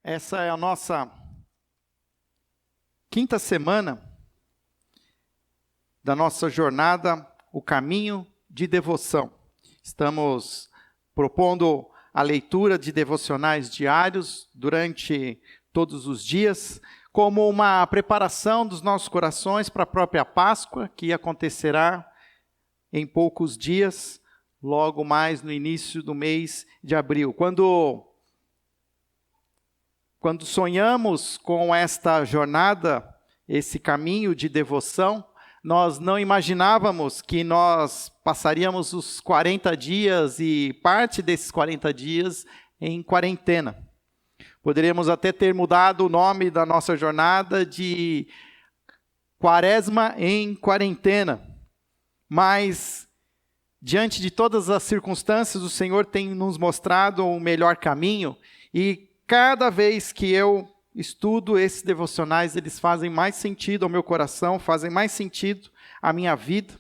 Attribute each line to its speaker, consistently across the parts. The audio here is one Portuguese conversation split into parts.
Speaker 1: Essa é a nossa quinta semana da nossa jornada, o caminho de devoção. Estamos propondo a leitura de devocionais diários durante todos os dias, como uma preparação dos nossos corações para a própria Páscoa, que acontecerá em poucos dias, logo mais no início do mês de abril. Quando sonhamos com esta jornada, esse caminho de devoção, nós não imaginávamos que nós passaríamos os 40 dias e parte desses 40 dias em quarentena. Poderíamos até ter mudado o nome da nossa jornada de Quaresma em Quarentena. Mas, diante de todas as circunstâncias, o Senhor tem nos mostrado o melhor caminho. E cada vez que eu estudo esses devocionais, eles fazem mais sentido ao meu coração, fazem mais sentido à minha vida.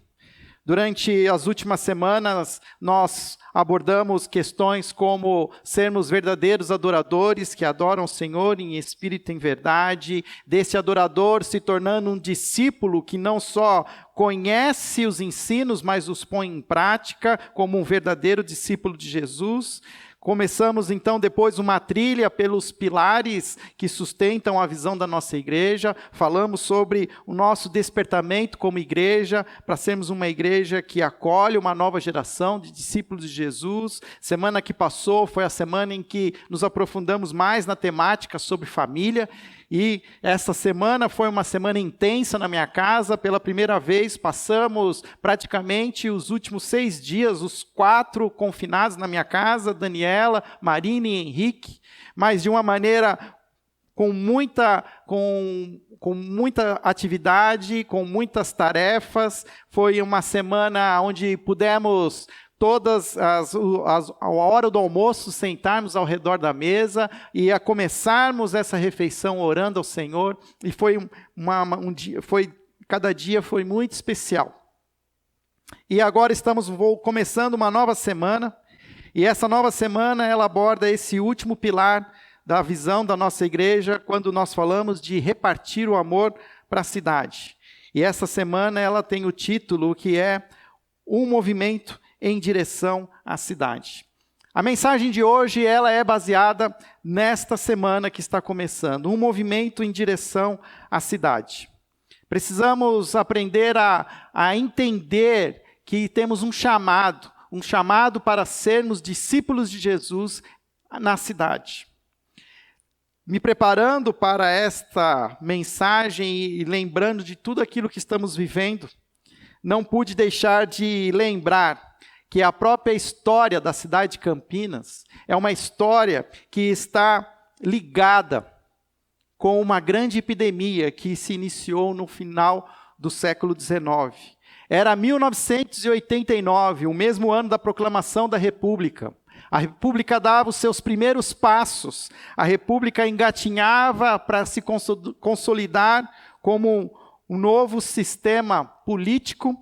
Speaker 1: Durante as últimas semanas, nós abordamos questões como sermos verdadeiros adoradores que adoram o Senhor em espírito e em verdade, desse adorador se tornando um discípulo que não só conhece os ensinos, mas os põe em prática como um verdadeiro discípulo de Jesus. Começamos então depois uma trilha pelos pilares que sustentam a visão da nossa igreja, falamos sobre o nosso despertamento como igreja, para sermos uma igreja que acolhe uma nova geração de discípulos de Jesus. Semana que passou foi a semana em que nos aprofundamos mais na temática sobre família, e essa semana foi uma semana intensa na minha casa. Pela primeira vez passamos praticamente os últimos 6 dias, os 4 confinados na minha casa, Daniela, Marina e Henrique, mas de uma maneira com muita atividade, com muitas tarefas. Foi uma semana onde pudemos a hora do almoço, sentarmos ao redor da mesa e a começarmos essa refeição orando ao Senhor, e cada dia foi muito especial. E agora estamos começando uma nova semana, e essa nova semana ela aborda esse último pilar da visão da nossa igreja, quando nós falamos de repartir o amor para a cidade. E essa semana ela tem o título que é Um Movimento em Direção à Cidade. A mensagem de hoje ela é baseada nesta semana que está começando, um movimento em direção à cidade. Precisamos aprender a entender que temos um chamado para sermos discípulos de Jesus na cidade. Me preparando para esta mensagem e lembrando de tudo aquilo que estamos vivendo, não pude deixar de lembrar que a própria história da cidade de Campinas é uma história que está ligada com uma grande epidemia que se iniciou no final do século XIX. Era 1989, o mesmo ano da proclamação da República. A República dava os seus primeiros passos. A República engatinhava para se consolidar como um novo sistema político.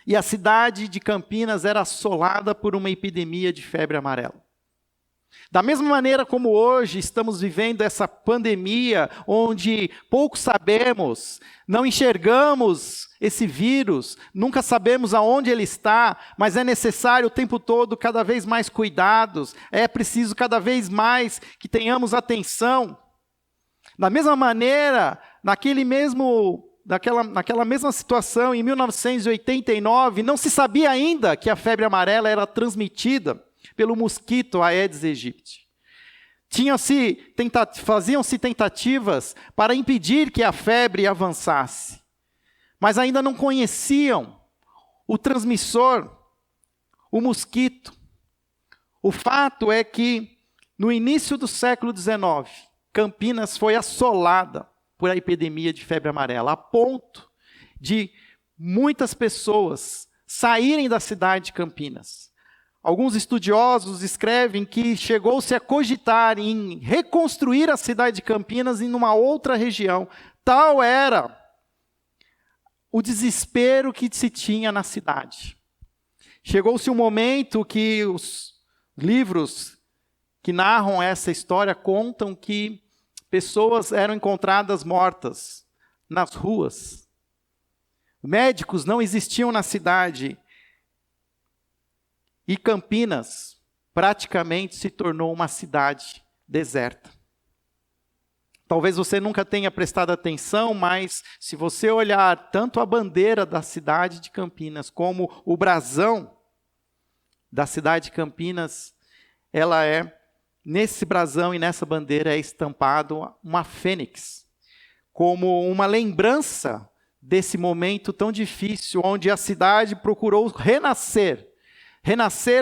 Speaker 1: E a cidade de Campinas era assolada por uma epidemia de febre amarela. Da mesma maneira como hoje estamos vivendo essa pandemia, onde pouco sabemos, não enxergamos esse vírus, nunca sabemos aonde ele está, mas é necessário o tempo todo cada vez mais cuidados, é preciso cada vez mais que tenhamos atenção. Da mesma maneira, naquela mesma situação, em 1989, não se sabia ainda que a febre amarela era transmitida pelo mosquito Aedes aegypti. Faziam-se tentativas para impedir que a febre avançasse, mas ainda não conheciam o transmissor, o mosquito. O fato é que, no início do século XIX, Campinas foi assolada por a epidemia de febre amarela, a ponto de muitas pessoas saírem da cidade de Campinas. Alguns estudiosos escrevem que chegou-se a cogitar em reconstruir a cidade de Campinas em uma outra região. Tal era o desespero que se tinha na cidade. Chegou-se um momento que os livros que narram essa história contam que pessoas eram encontradas mortas nas ruas. Médicos não existiam na cidade. E Campinas praticamente se tornou uma cidade deserta. Talvez você nunca tenha prestado atenção, mas se você olhar tanto a bandeira da cidade de Campinas como o brasão da cidade de Campinas, nesse brasão e nessa bandeira é estampado uma fênix, como uma lembrança desse momento tão difícil, onde a cidade procurou renascer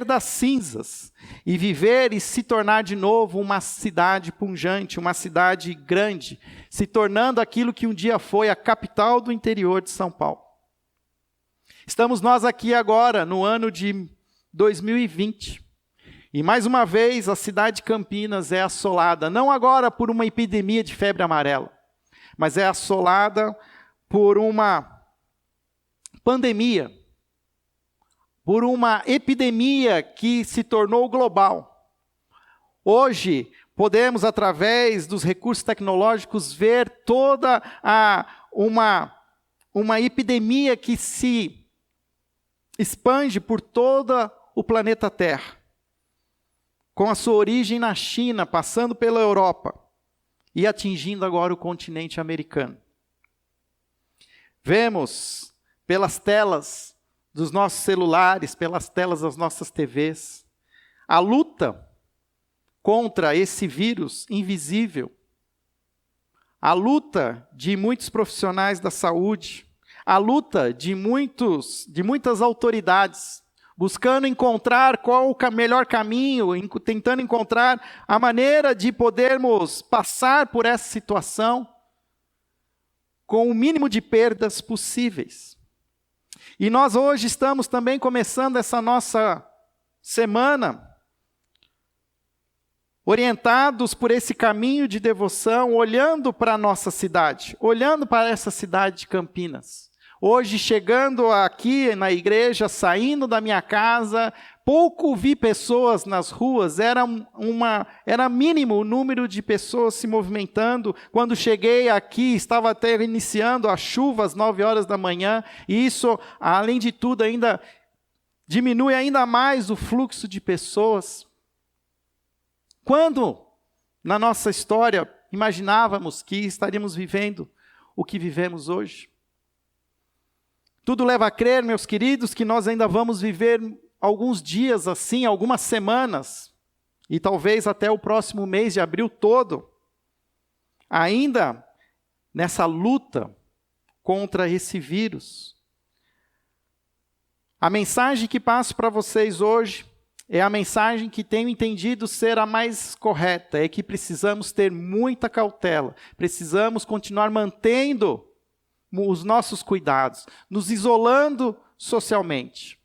Speaker 1: das cinzas e viver e se tornar de novo uma cidade pujante, uma cidade grande, se tornando aquilo que um dia foi a capital do interior de São Paulo. Estamos nós aqui agora, no ano de 2020, e mais uma vez a cidade de Campinas é assolada, não agora por uma epidemia de febre amarela, mas é assolada por uma pandemia, por uma epidemia que se tornou global. Hoje, podemos, através dos recursos tecnológicos, ver toda uma epidemia que se expande por todo o planeta Terra, com a sua origem na China, passando pela Europa e atingindo agora o continente americano. Vemos pelas telas dos nossos celulares, pelas telas das nossas TVs, a luta contra esse vírus invisível, a luta de muitos profissionais da saúde, a luta de muitas autoridades, buscando encontrar qual o melhor caminho, tentando encontrar a maneira de podermos passar por essa situação com o mínimo de perdas possíveis. E nós hoje estamos também começando essa nossa semana, orientados por esse caminho de devoção, olhando para a nossa cidade, olhando para essa cidade de Campinas. Hoje, chegando aqui na igreja, saindo da minha casa, pouco vi pessoas nas ruas, era mínimo o número de pessoas se movimentando. Quando cheguei aqui, estava até iniciando a chuva às 9 horas da manhã, e isso, além de tudo, ainda diminui ainda mais o fluxo de pessoas. Quando, na nossa história, imaginávamos que estaríamos vivendo o que vivemos hoje? Tudo leva a crer, meus queridos, que nós ainda vamos viver alguns dias assim, algumas semanas, e talvez até o próximo mês de abril todo, ainda nessa luta contra esse vírus. A mensagem que passo para vocês hoje é a mensagem que tenho entendido ser a mais correta, é que precisamos ter muita cautela, precisamos continuar mantendo os nossos cuidados, nos isolando socialmente.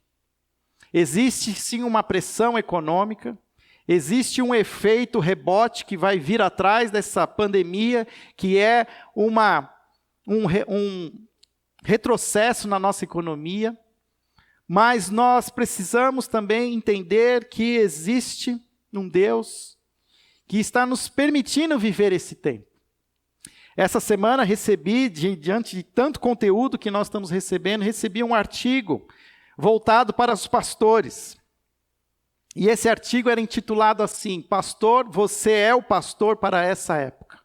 Speaker 1: Existe sim uma pressão econômica, existe um efeito rebote que vai vir atrás dessa pandemia, que é um retrocesso na nossa economia, mas nós precisamos também entender que existe um Deus que está nos permitindo viver esse tempo. Essa semana recebi, diante de tanto conteúdo que nós estamos recebendo, recebi um artigo voltado para os pastores. E esse artigo era intitulado assim: Pastor, você é o pastor para essa época.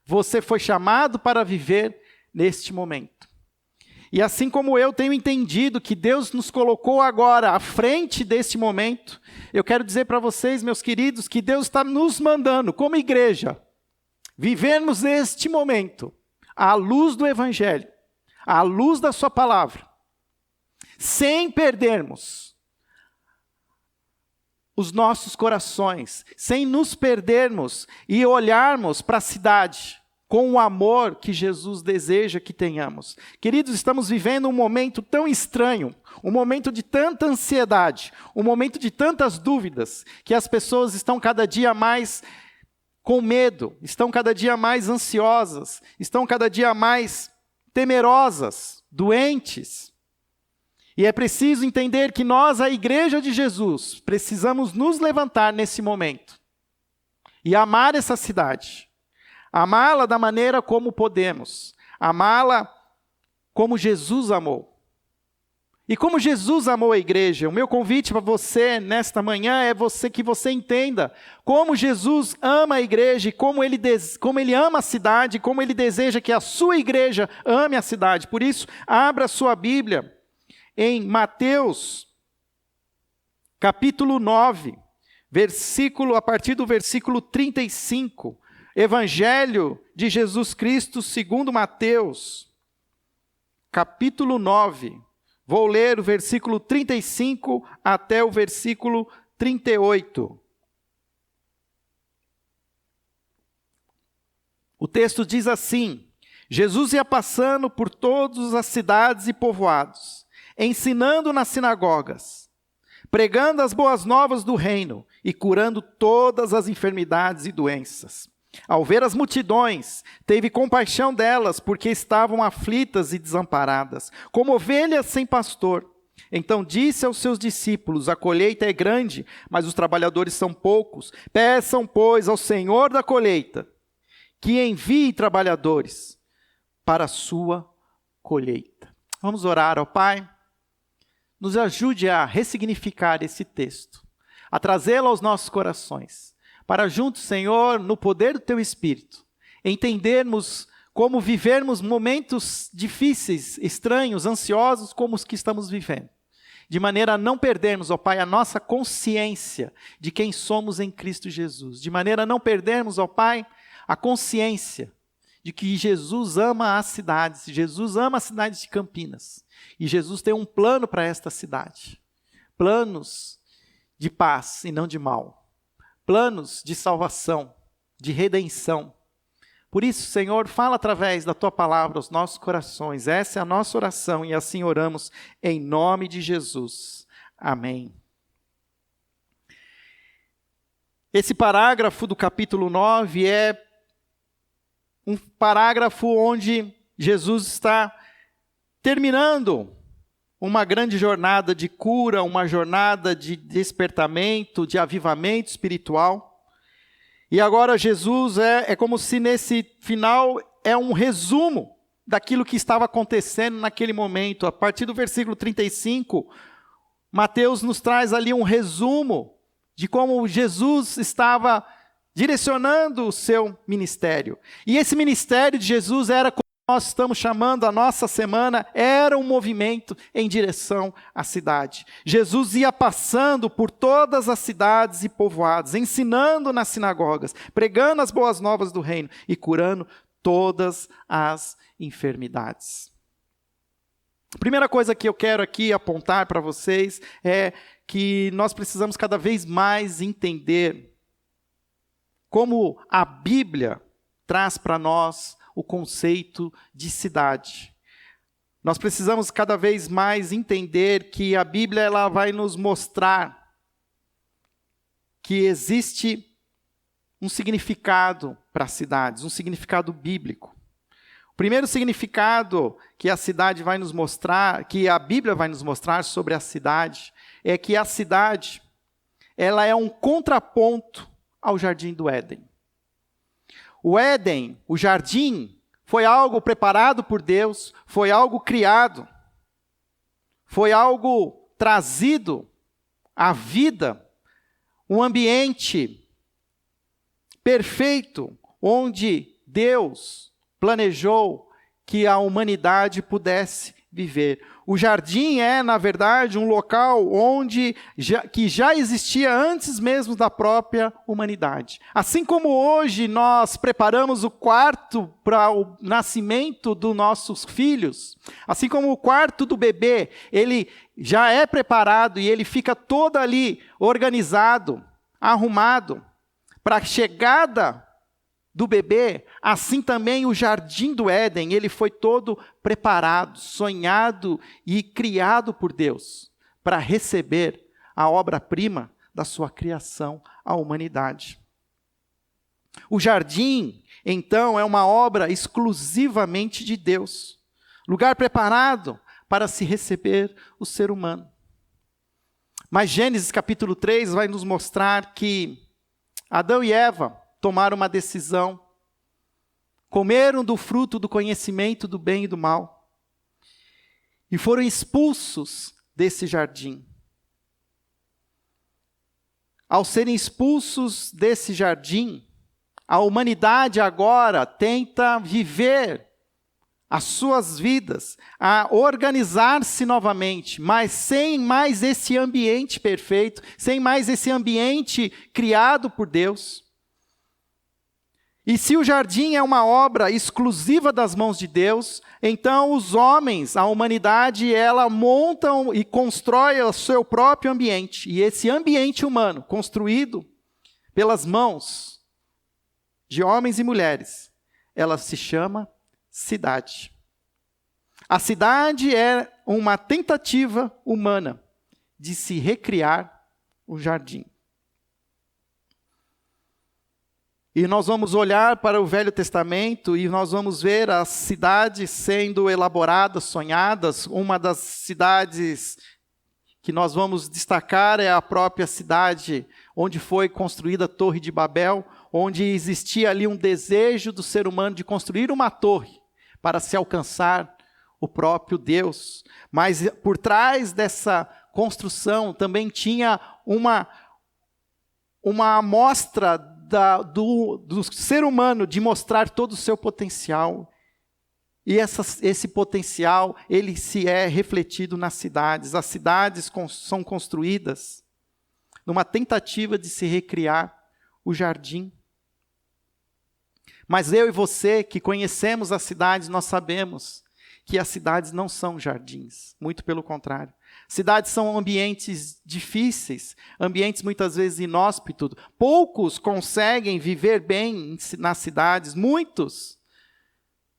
Speaker 1: Você foi chamado para viver neste momento. E assim como eu tenho entendido que Deus nos colocou agora à frente desse momento, eu quero dizer para vocês, meus queridos, que Deus está nos mandando, como igreja, vivermos este momento, à luz do Evangelho, à luz da sua palavra, sem perdermos os nossos corações, sem nos perdermos e olharmos para a cidade com o amor que Jesus deseja que tenhamos. Queridos, estamos vivendo um momento tão estranho, um momento de tanta ansiedade, um momento de tantas dúvidas, que as pessoas estão cada dia mais com medo, estão cada dia mais ansiosas, estão cada dia mais temerosas, doentes. E é preciso entender que nós, a Igreja de Jesus, precisamos nos levantar nesse momento e amar essa cidade. Amá-la da maneira como podemos. Amá-la como Jesus amou. E como Jesus amou a igreja, o meu convite para você nesta manhã é que você entenda como Jesus ama a igreja e como ele ama a cidade, como ele deseja que a sua igreja ame a cidade. Por isso, abra a sua Bíblia em Mateus, capítulo 9, a partir do versículo 35. Evangelho de Jesus Cristo segundo Mateus, capítulo 9. Vou ler o versículo 35 até o versículo 38. O texto diz assim: Jesus ia passando por todas as cidades e povoados, ensinando nas sinagogas, pregando as boas novas do reino e curando todas as enfermidades e doenças. Ao ver as multidões, teve compaixão delas, porque estavam aflitas e desamparadas, como ovelhas sem pastor. Então disse aos seus discípulos: a colheita é grande, mas os trabalhadores são poucos. Peçam, pois, ao Senhor da colheita, que envie trabalhadores para a sua colheita. Vamos orar, ó Pai. Nos ajude a ressignificar esse texto, a trazê-lo aos nossos corações, para juntos, Senhor, no poder do Teu Espírito, entendermos como vivermos momentos difíceis, estranhos, ansiosos, como os que estamos vivendo. De maneira a não perdermos, ó Pai, a nossa consciência de quem somos em Cristo Jesus. De maneira a não perdermos, ó Pai, a consciência de que Jesus ama as cidades. Jesus ama a cidade de Campinas. E Jesus tem um plano para esta cidade. Planos de paz e não de mal. Planos de salvação, de redenção. Por isso, Senhor, fala através da Tua palavra aos nossos corações. Essa é a nossa oração e assim oramos em nome de Jesus. Amém. Esse parágrafo do capítulo 9 é um parágrafo onde Jesus está terminando uma grande jornada de cura, uma jornada de despertamento, de avivamento espiritual. E agora Jesus é como se nesse final é um resumo daquilo que estava acontecendo naquele momento. A partir do versículo 35, Mateus nos traz ali um resumo de como Jesus estava direcionando o seu ministério. E esse ministério de Jesus era como nós estamos chamando a nossa semana, era um movimento em direção à cidade. Jesus ia passando por todas as cidades e povoados, ensinando nas sinagogas, pregando as boas novas do reino e curando todas as enfermidades. A primeira coisa que eu quero aqui apontar para vocês é que nós precisamos cada vez mais entender como a Bíblia traz para nós o conceito de cidade. Nós precisamos cada vez mais entender que a Bíblia ela vai nos mostrar que existe um significado para as cidades, um significado bíblico. O primeiro significado que a cidade vai nos mostrar, que a Bíblia vai nos mostrar sobre a cidade, é que a cidade ela é um contraponto ao jardim do Éden. O Éden, o jardim, foi algo preparado por Deus, foi algo criado, foi algo trazido à vida, um ambiente perfeito, onde Deus planejou que a humanidade pudesse viver. O jardim é, na verdade, um local que já existia antes mesmo da própria humanidade. Assim como hoje nós preparamos o quarto para o nascimento dos nossos filhos, assim como o quarto do bebê, ele já é preparado e ele fica todo ali organizado, arrumado, para a chegada do bebê, assim também o jardim do Éden, ele foi todo preparado, sonhado e criado por Deus, para receber a obra-prima da sua criação, a humanidade. O jardim, então, é uma obra exclusivamente de Deus, lugar preparado para se receber o ser humano. Mas Gênesis capítulo 3 vai nos mostrar que Adão e Eva, tomaram uma decisão. Comeram do fruto do conhecimento do bem e do mal. E foram expulsos desse jardim. Ao serem expulsos desse jardim, a humanidade agora tenta viver as suas vidas, a organizar-se novamente, mas sem mais esse ambiente perfeito, sem mais esse ambiente criado por Deus. E se o jardim é uma obra exclusiva das mãos de Deus, então os homens, a humanidade, ela monta e constrói o seu próprio ambiente. E esse ambiente humano, construído pelas mãos de homens e mulheres, ela se chama cidade. A cidade é uma tentativa humana de se recriar o jardim. E nós vamos olhar para o Velho Testamento e nós vamos ver as cidades sendo elaboradas, sonhadas. Uma das cidades que nós vamos destacar é a própria cidade onde foi construída a Torre de Babel, onde existia ali um desejo do ser humano de construir uma torre para se alcançar o próprio Deus. Mas por trás dessa construção também tinha uma amostra do ser humano de mostrar todo o seu potencial. E esse potencial, ele se é refletido nas cidades. As cidades são construídas numa tentativa de se recriar o jardim. Mas eu e você que conhecemos as cidades, nós sabemos que as cidades não são jardins, muito pelo contrário. Cidades são ambientes difíceis, ambientes muitas vezes inóspitos. Poucos conseguem viver bem nas cidades, muitos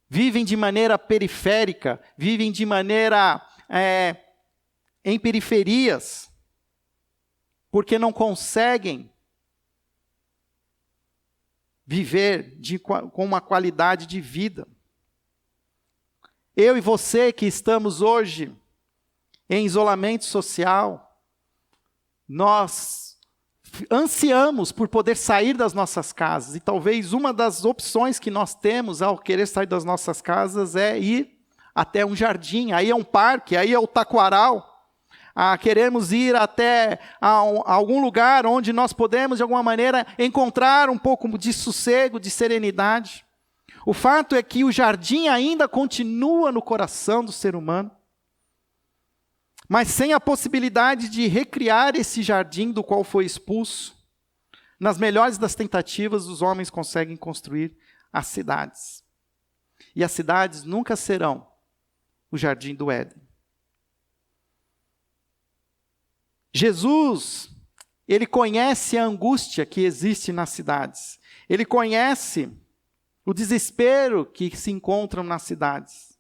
Speaker 1: vivem de maneira periférica, vivem de maneira em periferias, porque não conseguem viver com uma qualidade de vida. Eu e você que estamos hoje em isolamento social, nós ansiamos por poder sair das nossas casas. E talvez uma das opções que nós temos ao querer sair das nossas casas é ir até um jardim, aí é um parque, aí é o taquaral. Queremos ir até algum lugar onde nós podemos, de alguma maneira, encontrar um pouco de sossego, de serenidade. O fato é que o jardim ainda continua no coração do ser humano, mas sem a possibilidade de recriar esse jardim do qual foi expulso. Nas melhores das tentativas, os homens conseguem construir as cidades. E as cidades nunca serão o jardim do Éden. Jesus, ele conhece a angústia que existe nas cidades. Ele conhece o desespero que se encontram nas cidades.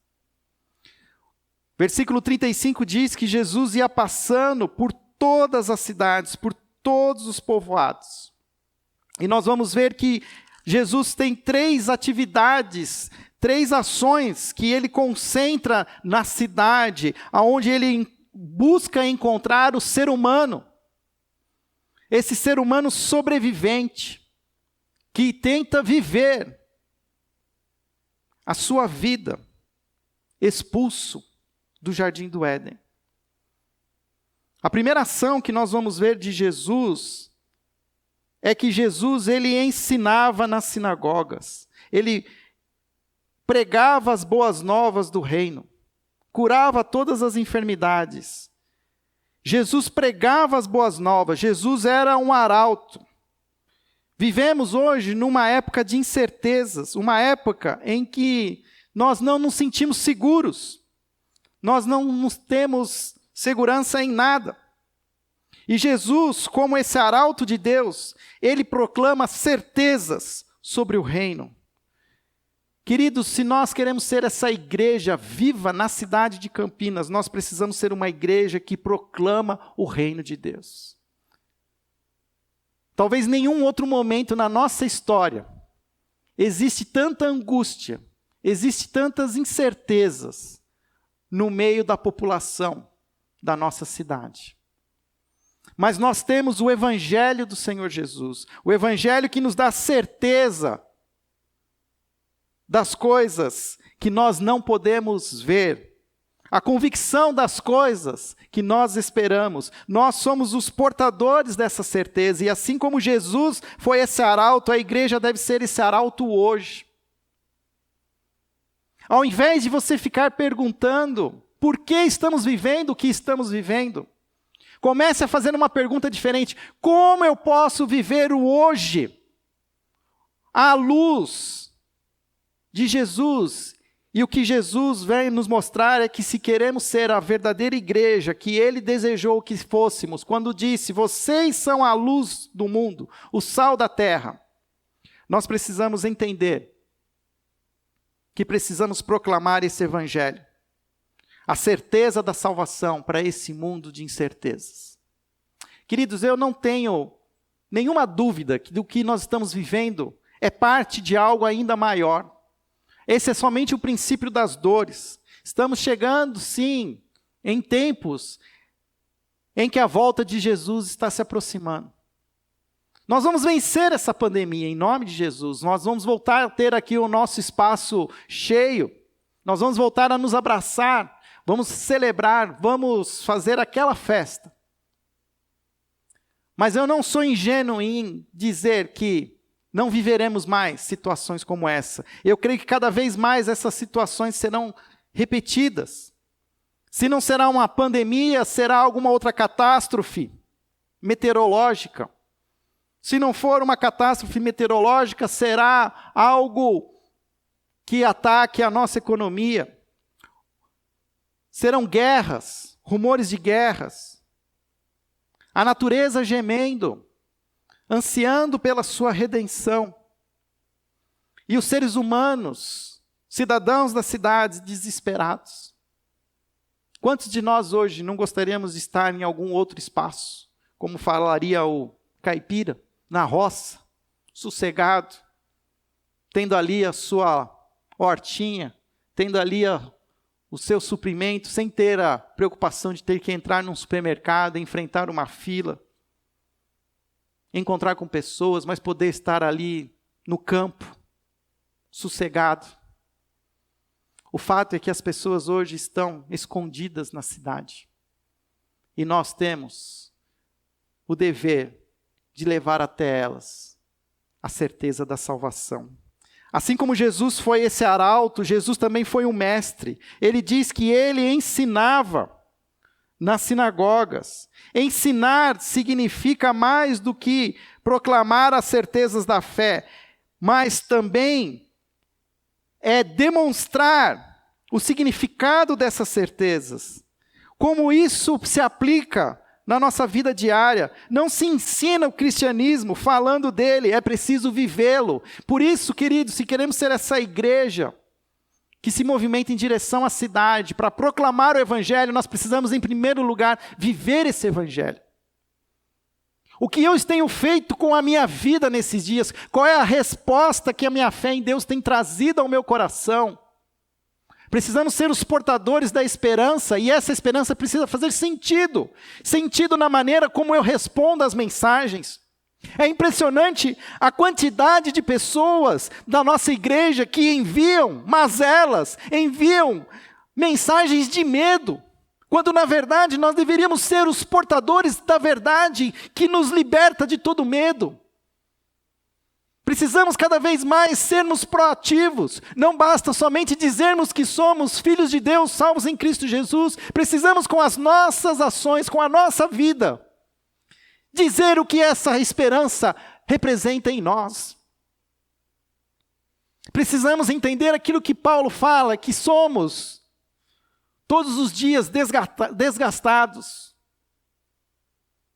Speaker 1: Versículo 35 diz que Jesus ia passando por todas as cidades, por todos os povoados. E nós vamos ver que Jesus tem 3 atividades, 3 ações que ele concentra na cidade, aonde ele busca encontrar o ser humano. Esse ser humano sobrevivente, que tenta viver a sua vida expulso do jardim do Éden. A primeira ação que nós vamos ver de Jesus é que Jesus, ele ensinava nas sinagogas. Ele pregava as boas novas do reino. Curava todas as enfermidades. Jesus pregava as boas novas. Jesus era um arauto. Vivemos hoje numa época de incertezas, uma época em que nós não nos sentimos seguros. Nós não temos segurança em nada. E Jesus, como esse arauto de Deus, ele proclama certezas sobre o reino. Queridos, se nós queremos ser essa igreja viva na cidade de Campinas, nós precisamos ser uma igreja que proclama o reino de Deus. Talvez nenhum outro momento na nossa história existe tanta angústia, existe tantas incertezas no meio da população da nossa cidade. Mas nós temos o Evangelho do Senhor Jesus, o Evangelho que nos dá certeza das coisas que nós não podemos ver, a convicção das coisas que nós esperamos. Nós somos os portadores dessa certeza, e assim como Jesus foi esse arauto, a igreja deve ser esse arauto hoje. Ao invés de você ficar perguntando por que estamos vivendo o que estamos vivendo, comece a fazer uma pergunta diferente: como eu posso viver o hoje à luz de Jesus? E o que Jesus vem nos mostrar é que, se queremos ser a verdadeira igreja que Ele desejou que fôssemos, quando disse: vocês são a luz do mundo, o sal da terra, nós precisamos entender que precisamos proclamar esse Evangelho, a certeza da salvação para esse mundo de incertezas. Queridos, eu não tenho nenhuma dúvida que do que nós estamos vivendo é parte de algo ainda maior. Esse é somente o princípio das dores. Estamos chegando, sim, em tempos em que a volta de Jesus está se aproximando. Nós vamos vencer essa pandemia em nome de Jesus. Nós vamos voltar a ter aqui o nosso espaço cheio. Nós vamos voltar a nos abraçar. Vamos celebrar, vamos fazer aquela festa. Mas eu não sou ingênuo em dizer que não viveremos mais situações como essa. Eu creio que cada vez mais essas situações serão repetidas. Se não será uma pandemia, será alguma outra catástrofe meteorológica. Se não for uma catástrofe meteorológica, será algo que ataque a nossa economia. Serão guerras, rumores de guerras. A natureza gemendo, ansiando pela sua redenção. E os seres humanos, cidadãos das cidades, desesperados. Quantos de nós hoje não gostaríamos de estar em algum outro espaço, como falaria o caipira, na roça, sossegado, tendo ali a sua hortinha, tendo ali o seu suprimento, sem ter a preocupação de ter que entrar num supermercado, enfrentar uma fila, encontrar com pessoas, mas poder estar ali no campo, sossegado. O fato é que as pessoas hoje estão escondidas na cidade. E nós temos o dever de levar até elas a certeza da salvação. Assim como Jesus foi esse arauto, Jesus também foi um mestre. Ele diz que ele ensinava nas sinagogas. Ensinar significa mais do que proclamar as certezas da fé, mas também é demonstrar o significado dessas certezas. Como isso se aplica na nossa vida diária. Não se ensina o cristianismo falando dele, é preciso vivê-lo. Por isso, queridos, se queremos ser essa igreja que se movimenta em direção à cidade, para proclamar o Evangelho, nós precisamos, em primeiro lugar, viver esse Evangelho. O que eu tenho feito com a minha vida nesses dias? Qual é a resposta que a minha fé em Deus tem trazido ao meu coração? Precisamos ser os portadores da esperança, e essa esperança precisa fazer sentido. Sentido na maneira como eu respondo às mensagens. É impressionante a quantidade de pessoas da nossa igreja que enviam mazelas, enviam mensagens de medo, quando na verdade nós deveríamos ser os portadores da verdade que nos liberta de todo medo. Precisamos cada vez mais sermos proativos. Não basta somente dizermos que somos filhos de Deus, salvos em Cristo Jesus. Precisamos, com as nossas ações, com a nossa vida, dizer o que essa esperança representa em nós. Precisamos entender aquilo que Paulo fala, que somos todos os dias desgastados,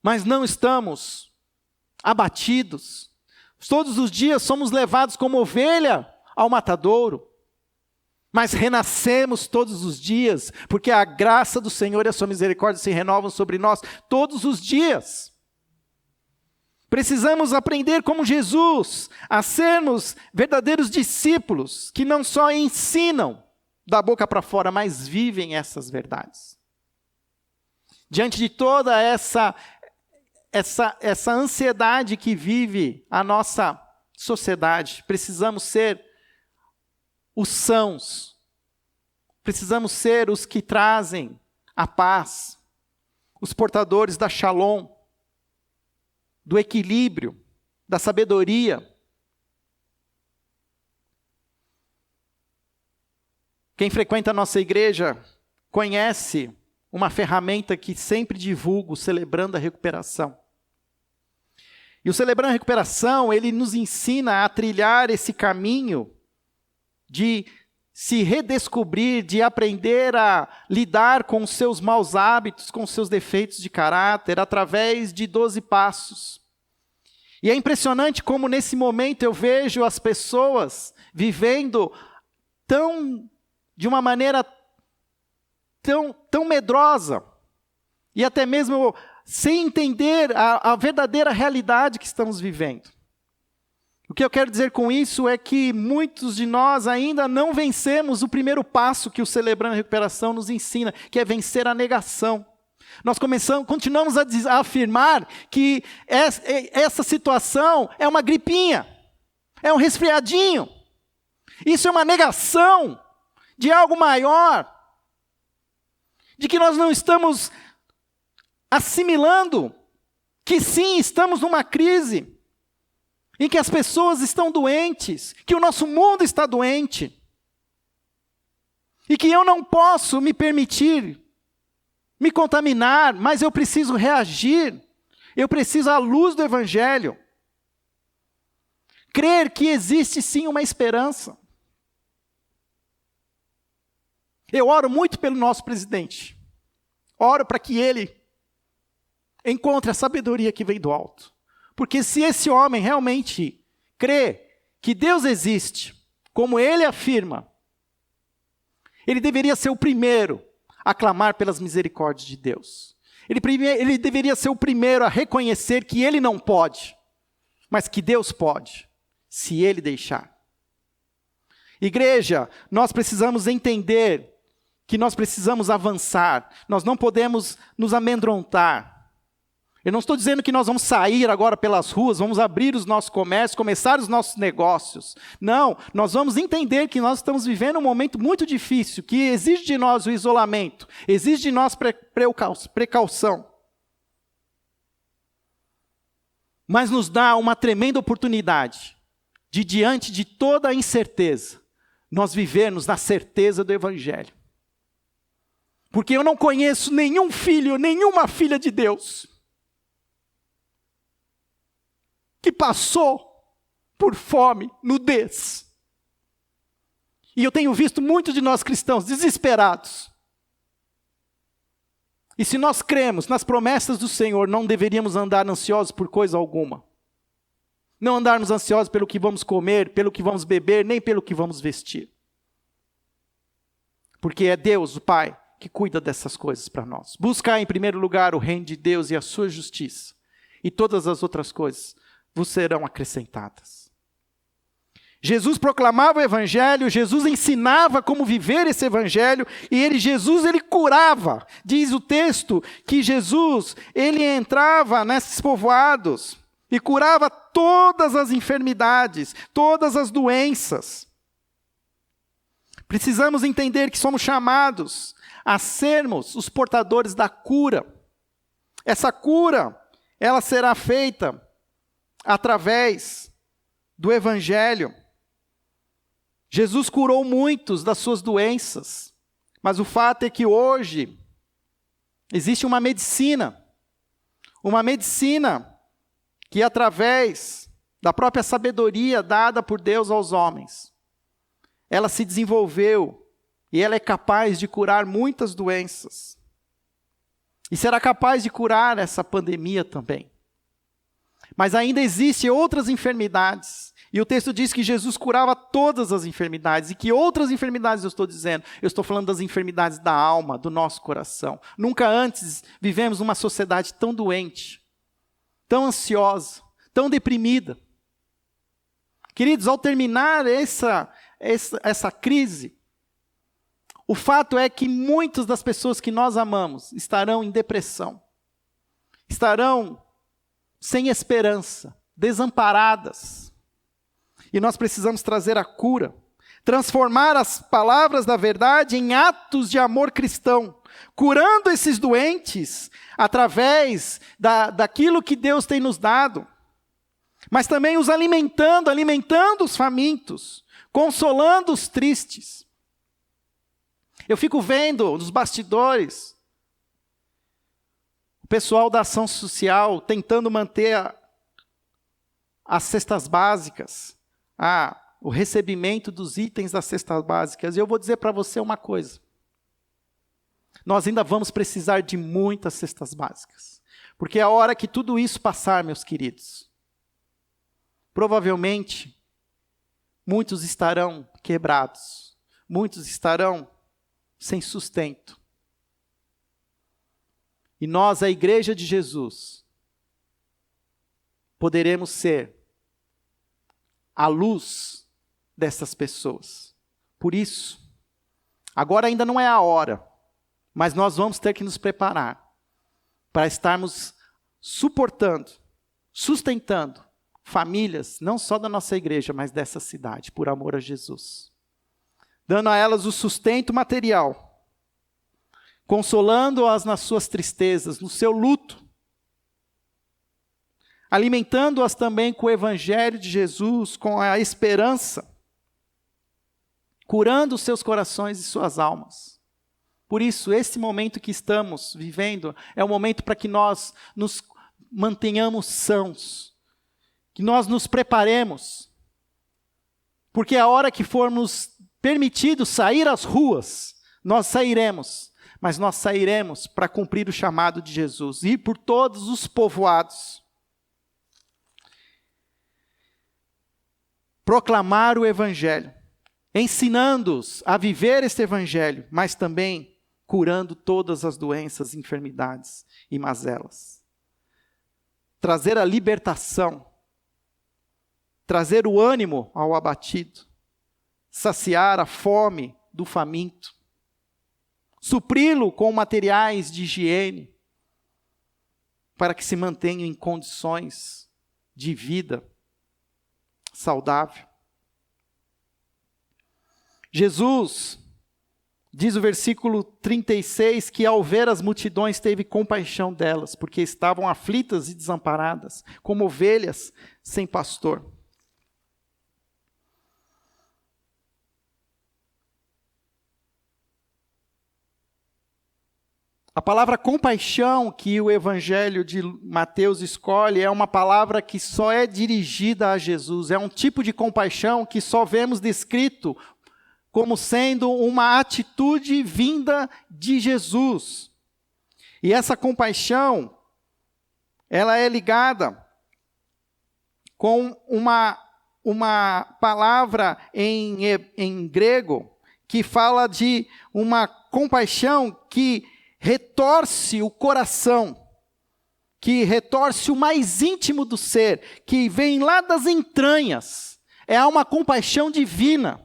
Speaker 1: mas não estamos abatidos. Todos os dias somos levados como ovelha ao matadouro, mas renascemos todos os dias, porque a graça do Senhor e a sua misericórdia se renovam sobre nós todos os dias. Precisamos aprender como Jesus, a sermos verdadeiros discípulos, que não só ensinam da boca para fora, mas vivem essas verdades. Diante de toda essa ansiedade que vive a nossa sociedade. Precisamos ser os sãos. Precisamos ser os que trazem a paz, os portadores da shalom, do equilíbrio, da sabedoria. Quem frequenta a nossa igreja conhece uma ferramenta que sempre divulgo, Celebrando a Recuperação. E o Celebrando a Recuperação, ele nos ensina a trilhar esse caminho de se redescobrir, de aprender a lidar com os seus maus hábitos, com os seus defeitos de caráter, através de 12 passos. E é impressionante como nesse momento eu vejo as pessoas vivendo de uma maneira tão medrosa, e até mesmo sem entender a verdadeira realidade que estamos vivendo. O que eu quero dizer com isso é que muitos de nós ainda não vencemos o primeiro passo que o Celebrando a Recuperação nos ensina, que é vencer a negação. Nós continuamos a afirmar que essa situação é uma gripinha, é um resfriadinho. Isso é uma negação de algo maior, de que nós não estamos assimilando que sim, estamos numa crise, em que as pessoas estão doentes, que o nosso mundo está doente, e que eu não posso me permitir me contaminar, mas eu preciso reagir, eu preciso, à luz do Evangelho, crer que existe sim uma esperança. Eu oro muito pelo nosso presidente, oro para que ele encontre a sabedoria que vem do alto. Porque se esse homem realmente crê que Deus existe, como ele afirma, ele deveria ser o primeiro a clamar pelas misericórdias de Deus. Ele deveria ser o primeiro a reconhecer que ele não pode, mas que Deus pode, se ele deixar. Igreja, nós precisamos entender que nós precisamos avançar, nós não podemos nos amedrontar. Eu não estou dizendo que nós vamos sair agora pelas ruas, vamos abrir os nossos comércios, começar os nossos negócios. Não, nós vamos entender que nós estamos vivendo um momento muito difícil, que exige de nós o isolamento, exige de nós precaução. Mas nos dá uma tremenda oportunidade de, diante de toda a incerteza, nós vivermos na certeza do Evangelho. Porque eu não conheço nenhum filho, nenhuma filha de Deus que passou por fome, nudez. E eu tenho visto muitos de nós cristãos desesperados. E se nós cremos nas promessas do Senhor, não deveríamos andar ansiosos por coisa alguma. Não andarmos ansiosos pelo que vamos comer, pelo que vamos beber, nem pelo que vamos vestir. Porque é Deus, o Pai, que cuida dessas coisas para nós. Buscar em primeiro lugar o reino de Deus e a sua justiça. E todas as outras coisas vos serão acrescentadas. Jesus proclamava o Evangelho, Jesus ensinava como viver esse Evangelho, e Jesus curava. Diz o texto que Jesus, ele entrava nesses povoados e curava todas as enfermidades, todas as doenças. Precisamos entender que somos chamados a sermos os portadores da cura. Essa cura, ela será feita através do Evangelho. Jesus curou muitos das suas doenças, mas o fato é que hoje existe uma medicina que através da própria sabedoria dada por Deus aos homens, ela se desenvolveu e ela é capaz de curar muitas doenças. E será capaz de curar essa pandemia também. Mas ainda existem outras enfermidades. E o texto diz que Jesus curava todas as enfermidades. E que outras enfermidades eu estou dizendo? Eu estou falando das enfermidades da alma, do nosso coração. Nunca antes vivemos uma sociedade tão doente, tão ansiosa, tão deprimida. Queridos, ao terminar essa crise, o fato é que muitas das pessoas que nós amamos estarão em depressão, estarão sem esperança, desamparadas. E nós precisamos trazer a cura, transformar as palavras da verdade em atos de amor cristão, curando esses doentes através daquilo que Deus tem nos dado, mas também os alimentando os famintos, consolando os tristes. Eu fico vendo nos bastidores o pessoal da ação social tentando manter as cestas básicas, o recebimento dos itens das cestas básicas. E eu vou dizer para você uma coisa: nós ainda vamos precisar de muitas cestas básicas, porque a hora que tudo isso passar, meus queridos, provavelmente muitos estarão quebrados, muitos estarão sem sustento. E nós, a igreja de Jesus, poderemos ser a luz dessas pessoas. Por isso, agora ainda não é a hora, mas nós vamos ter que nos preparar para estarmos suportando, sustentando famílias, não só da nossa igreja, mas dessa cidade, por amor a Jesus. Dando a elas o sustento material, consolando-as nas suas tristezas, no seu luto, alimentando-as também com o evangelho de Jesus, com a esperança, curando os seus corações e suas almas. Por isso, esse momento que estamos vivendo é um momento para que nós nos mantenhamos sãos, que nós nos preparemos, porque a hora que formos permitidos sair às ruas, nós sairemos, mas nós sairemos para cumprir o chamado de Jesus, ir por todos os povoados, proclamar o evangelho, ensinando-os a viver este evangelho, mas também curando todas as doenças, enfermidades e mazelas. Trazer a libertação, trazer o ânimo ao abatido, saciar a fome do faminto, supri-lo com materiais de higiene, para que se mantenham em condições de vida saudável. Jesus, diz o versículo 36, que ao ver as multidões teve compaixão delas, porque estavam aflitas e desamparadas, como ovelhas sem pastor. A palavra compaixão que o Evangelho de Mateus escolhe é uma palavra que só é dirigida a Jesus. É um tipo de compaixão que só vemos descrito como sendo uma atitude vinda de Jesus. E essa compaixão, ela é ligada com uma palavra em grego que fala de uma compaixão que retorce o coração, que retorce o mais íntimo do ser, que vem lá das entranhas. É uma compaixão divina.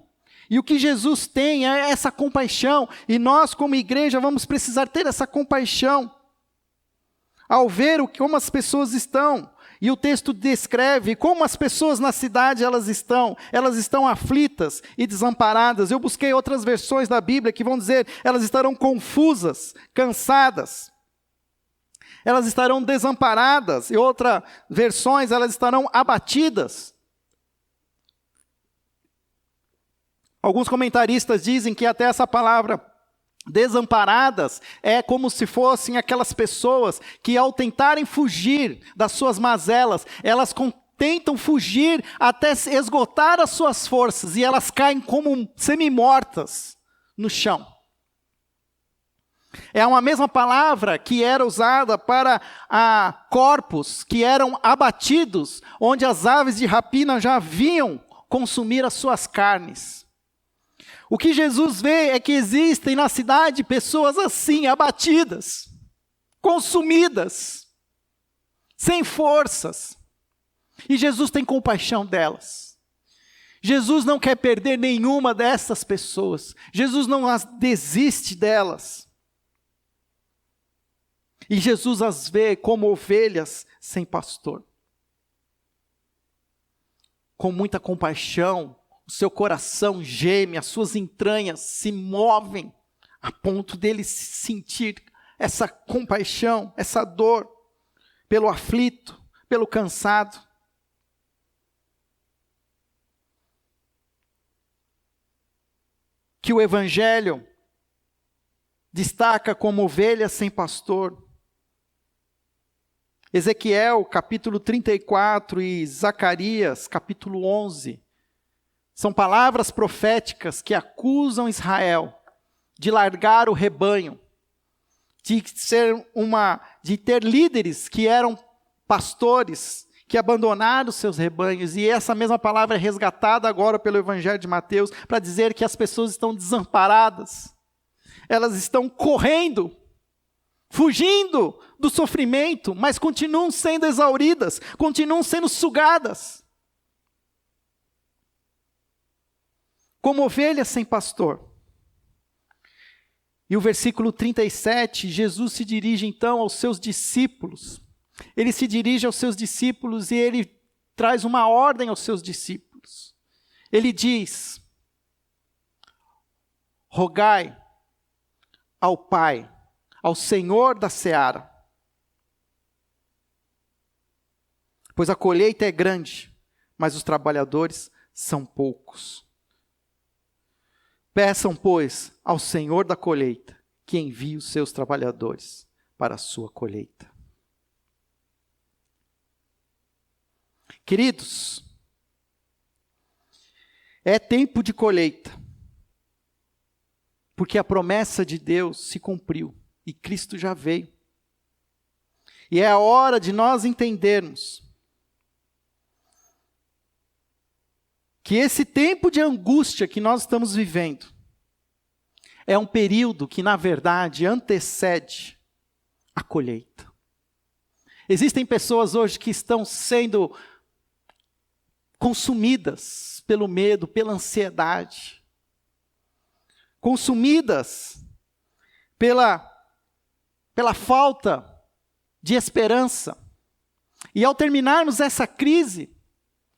Speaker 1: E o que Jesus tem é essa compaixão, e nós como igreja vamos precisar ter essa compaixão. Ao ver como as pessoas estão, e o texto descreve como as pessoas na cidade elas estão aflitas e desamparadas. Eu busquei outras versões da Bíblia que vão dizer, elas estarão confusas, cansadas, elas estarão desamparadas, e outras versões, elas estarão abatidas. Alguns comentaristas dizem que até essa palavra desamparadas é como se fossem aquelas pessoas que ao tentarem fugir das suas mazelas, elas tentam fugir até esgotar as suas forças e elas caem como semi-mortas no chão. É uma mesma palavra que era usada para corpos que eram abatidos, onde as aves de rapina já vinham consumir as suas carnes. O que Jesus vê é que existem na cidade pessoas assim, abatidas, consumidas, sem forças. E Jesus tem compaixão delas. Jesus não quer perder nenhuma dessas pessoas. Jesus não as desiste delas. E Jesus as vê como ovelhas sem pastor. com muita compaixão, o seu coração geme, as suas entranhas se movem, a ponto dele sentir essa compaixão, essa dor, pelo aflito, pelo cansado. Que o Evangelho destaca como ovelha sem pastor. Ezequiel, capítulo 34 e Zacarias, capítulo 11, são palavras proféticas que acusam Israel de largar o rebanho, de ter líderes que eram pastores, que abandonaram seus rebanhos, e essa mesma palavra é resgatada agora pelo Evangelho de Mateus, para dizer que as pessoas estão desamparadas, elas estão correndo, fugindo do sofrimento, mas continuam sendo exauridas, continuam sendo sugadas, como ovelhas sem pastor. E o versículo 37, Jesus se dirige então aos seus discípulos. Ele se dirige aos seus discípulos e ele traz uma ordem aos seus discípulos. Ele diz: rogai ao Pai, ao Senhor da seara, pois a colheita é grande, mas os trabalhadores são poucos. Peçam, pois, ao Senhor da colheita, que envie os seus trabalhadores para a sua colheita. Queridos, é tempo de colheita, porque a promessa de Deus se cumpriu e Cristo já veio. E é a hora de nós entendermos que esse tempo de angústia que nós estamos vivendo é um período que, na verdade, antecede a colheita. Existem pessoas hoje que estão sendo consumidas pelo medo, pela ansiedade, consumidas pela falta de esperança. E ao terminarmos essa crise,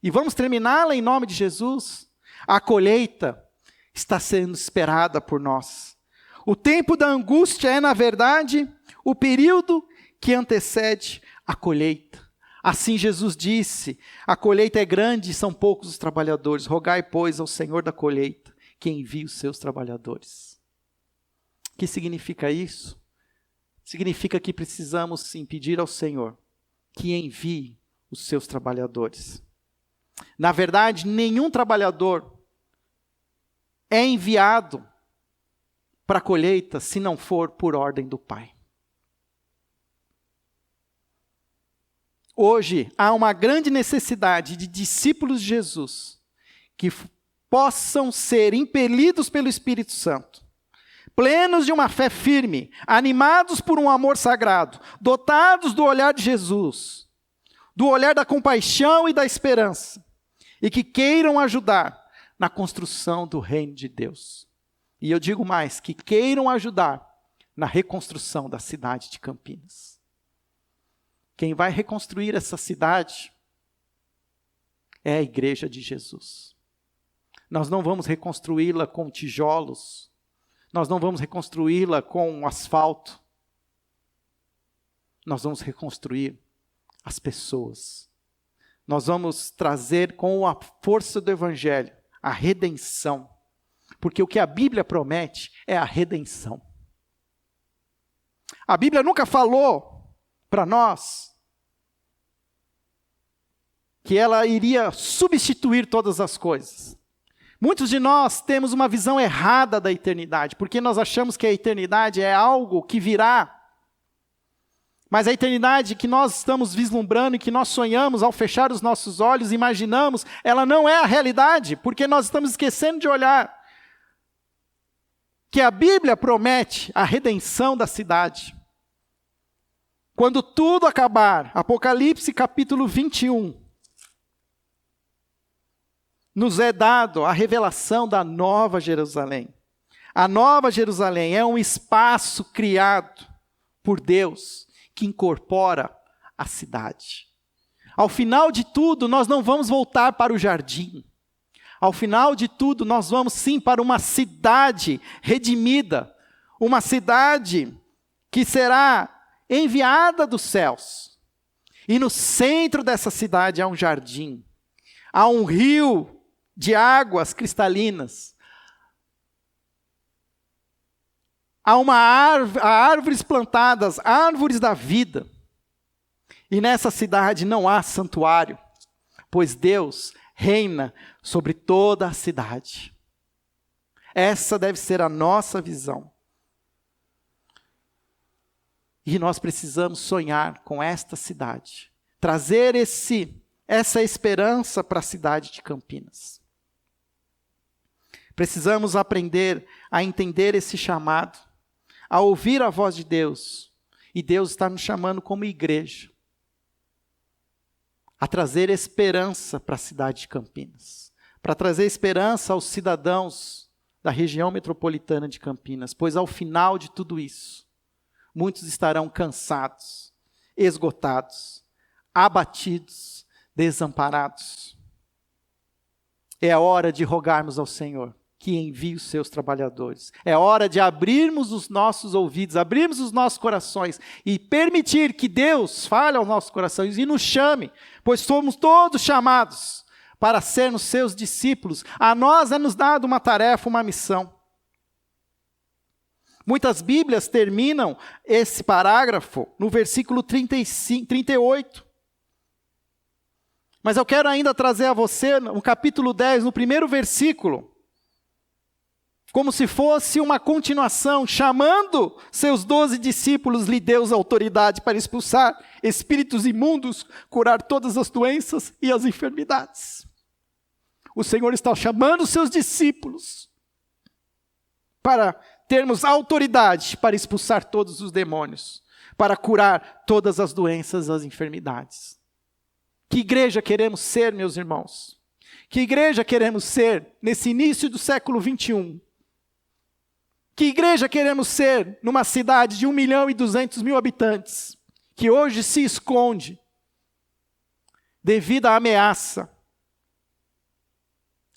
Speaker 1: e vamos terminá-la em nome de Jesus, a colheita está sendo esperada por nós. O tempo da angústia é, na verdade, o período que antecede a colheita. Assim Jesus disse: a colheita é grande e são poucos os trabalhadores. Rogai, pois, ao Senhor da colheita, que envie os seus trabalhadores. O que significa isso? Significa que precisamos sim pedir ao Senhor que envie os seus trabalhadores. Na verdade, nenhum trabalhador é enviado para a colheita se não for por ordem do Pai. Hoje há uma grande necessidade de discípulos de Jesus que possam ser impelidos pelo Espírito Santo, plenos de uma fé firme, animados por um amor sagrado, dotados do olhar de Jesus, do olhar da compaixão e da esperança, e que queiram ajudar na construção do reino de Deus. E eu digo mais, que queiram ajudar na reconstrução da cidade de Campinas. Quem vai reconstruir essa cidade é a igreja de Jesus. Nós não vamos reconstruí-la com tijolos, nós não vamos reconstruí-la com asfalto, nós vamos reconstruir as pessoas. Nós vamos trazer com a força do Evangelho a redenção, porque o que a Bíblia promete é a redenção. A Bíblia nunca falou para nós que ela iria substituir todas as coisas. Muitos de nós temos uma visão errada da eternidade, porque nós achamos que a eternidade é algo que virá. Mas a eternidade que nós estamos vislumbrando e que nós sonhamos ao fechar os nossos olhos, imaginamos, ela não é a realidade, porque nós estamos esquecendo de olhar que a Bíblia promete a redenção da cidade. Quando tudo acabar, Apocalipse capítulo 21, nos é dado a revelação da Nova Jerusalém. A Nova Jerusalém é um espaço criado por Deus, que incorpora a cidade. Ao final de tudo, nós não vamos voltar para o jardim. Ao final de tudo, nós vamos sim para uma cidade redimida, uma cidade que será enviada dos céus. E no centro dessa cidade há um jardim, há um rio de águas cristalinas, há árvores plantadas, árvores da vida. E nessa cidade não há santuário, pois Deus reina sobre toda a cidade. Essa deve ser a nossa visão. E nós precisamos sonhar com esta cidade, trazer essa esperança para a cidade de Campinas. Precisamos aprender a entender esse chamado, a ouvir a voz de Deus. E Deus está nos chamando como igreja a trazer esperança para a cidade de Campinas, para trazer esperança aos cidadãos da região metropolitana de Campinas, pois ao final de tudo isso, muitos estarão cansados, esgotados, abatidos, desamparados. É a hora de rogarmos ao Senhor que envie os seus trabalhadores. É hora de abrirmos os nossos ouvidos, abrirmos os nossos corações e permitir que Deus fale aos nossos corações e nos chame, pois somos todos chamados para sermos seus discípulos. A nós é nos dado uma tarefa, uma missão. Muitas Bíblias terminam esse parágrafo no versículo 38. Mas eu quero ainda trazer a você, no capítulo 10, no primeiro versículo, como se fosse uma continuação, chamando seus 12 discípulos, lhe deu autoridade para expulsar espíritos imundos, curar todas as doenças e as enfermidades. O Senhor está chamando seus discípulos para termos autoridade para expulsar todos os demônios, para curar todas as doenças e as enfermidades. Que igreja queremos ser, meus irmãos? Que igreja queremos ser nesse início do século 21? Que igreja queremos ser numa cidade de 1.200.000 habitantes, que hoje se esconde devido à ameaça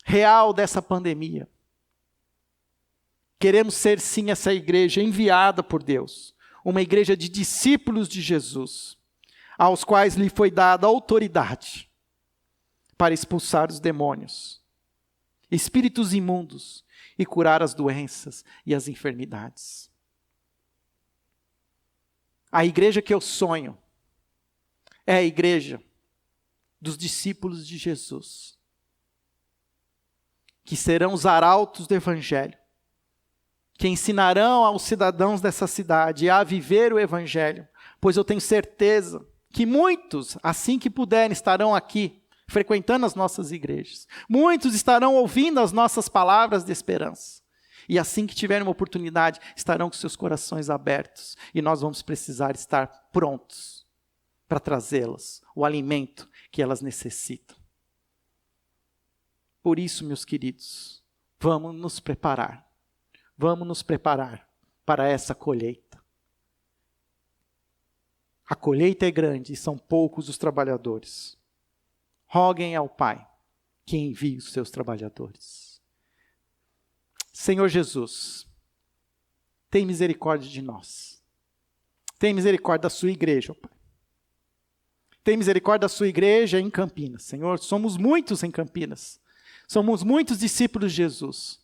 Speaker 1: real dessa pandemia? Queremos ser sim essa igreja enviada por Deus, uma igreja de discípulos de Jesus, aos quais lhe foi dada autoridade para expulsar os demônios, espíritos imundos, e curar as doenças e as enfermidades. A igreja que eu sonho é a igreja dos discípulos de Jesus, que serão os arautos do Evangelho, que ensinarão aos cidadãos dessa cidade a viver o Evangelho, pois eu tenho certeza que muitos, assim que puderem, estarão aqui, frequentando as nossas igrejas. Muitos estarão ouvindo as nossas palavras de esperança. E assim que tiverem uma oportunidade, estarão com seus corações abertos. E nós vamos precisar estar prontos para trazê-las o alimento que elas necessitam. Por isso, meus queridos, vamos nos preparar. Vamos nos preparar para essa colheita. A colheita é grande e são poucos os trabalhadores. Roguem ao Pai que envie os seus trabalhadores. Senhor Jesus, tem misericórdia de nós. Tem misericórdia da sua igreja, ó Pai. Tem misericórdia da sua igreja em Campinas. Senhor, somos muitos em Campinas. Somos muitos discípulos de Jesus.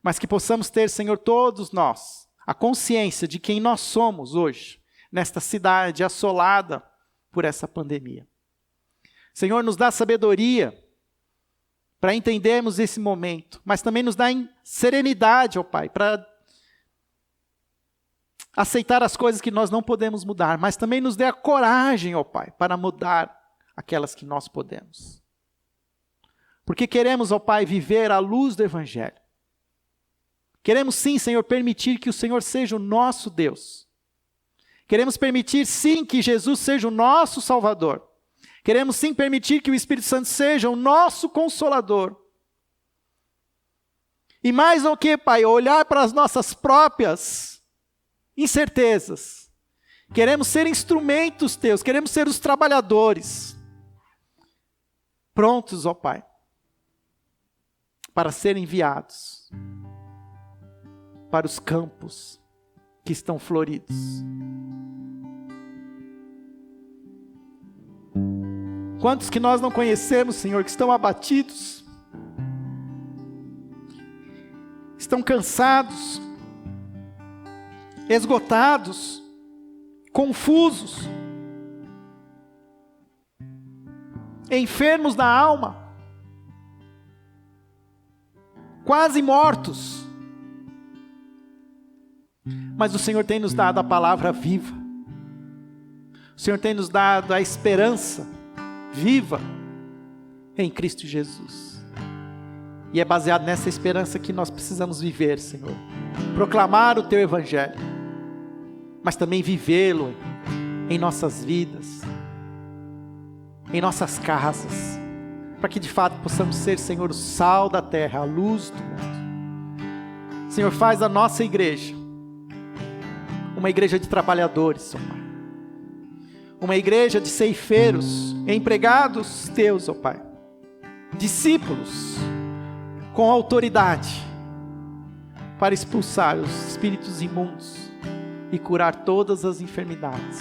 Speaker 1: Mas que possamos ter, Senhor, todos nós, a consciência de quem nós somos hoje, nesta cidade assolada por essa pandemia. Senhor, nos dá sabedoria para entendermos esse momento, mas também nos dá serenidade, ó Pai, para aceitar as coisas que nós não podemos mudar, mas também nos dê a coragem, ó Pai, para mudar aquelas que nós podemos. Porque queremos, ó Pai, viver à luz do Evangelho. Queremos sim, Senhor, permitir que o Senhor seja o nosso Deus. Queremos permitir sim que Jesus seja o nosso Salvador. Queremos sim permitir que o Espírito Santo seja o nosso Consolador. E mais do que, Pai, olhar para as nossas próprias incertezas Queremos ser instrumentos teus, queremos ser os trabalhadores, prontos, ó Pai, para serem enviados para os campos que estão floridos. Quantos que nós não conhecemos, Senhor, que estão abatidos, estão cansados, esgotados, confusos, enfermos da alma, quase mortos. Mas o Senhor tem nos dado a palavra viva. O Senhor tem nos dado a esperança viva em Cristo Jesus. E é baseado nessa esperança que nós precisamos viver, Senhor. Proclamar o Teu Evangelho, mas também vivê-lo em nossas vidas, em nossas casas, para que de fato possamos ser, Senhor, o sal da terra, a luz do mundo. Senhor, faz da nossa igreja uma igreja de trabalhadores, Senhor. Uma igreja de ceifeiros, empregados teus, ó Pai. Discípulos com autoridade para expulsar os espíritos imundos e curar todas as enfermidades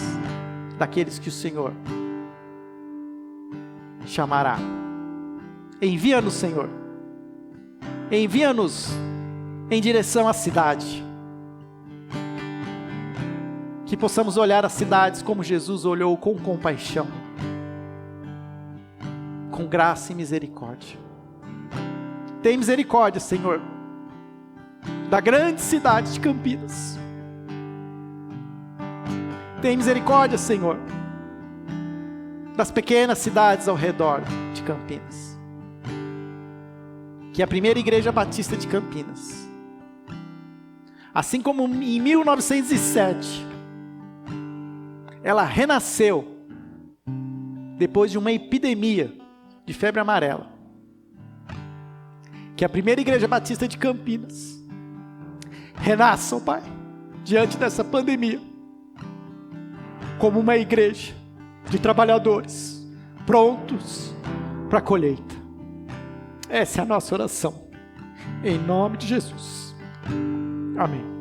Speaker 1: daqueles que o Senhor chamará. Envia-nos, Senhor. Envia-nos em direção à cidade. Que possamos olhar as cidades como Jesus olhou, com compaixão, com graça e misericórdia. Tem misericórdia, Senhor, da grande cidade de Campinas. Tem misericórdia, Senhor, das pequenas cidades ao redor de Campinas. Que a primeira igreja batista de Campinas, assim como em 1907, ela renasceu depois de uma epidemia de febre amarela. Que a primeira igreja batista de Campinas renasça, ó Pai, diante dessa pandemia, como uma igreja de trabalhadores prontos para a colheita. Essa é a nossa oração, em nome de Jesus. Amém.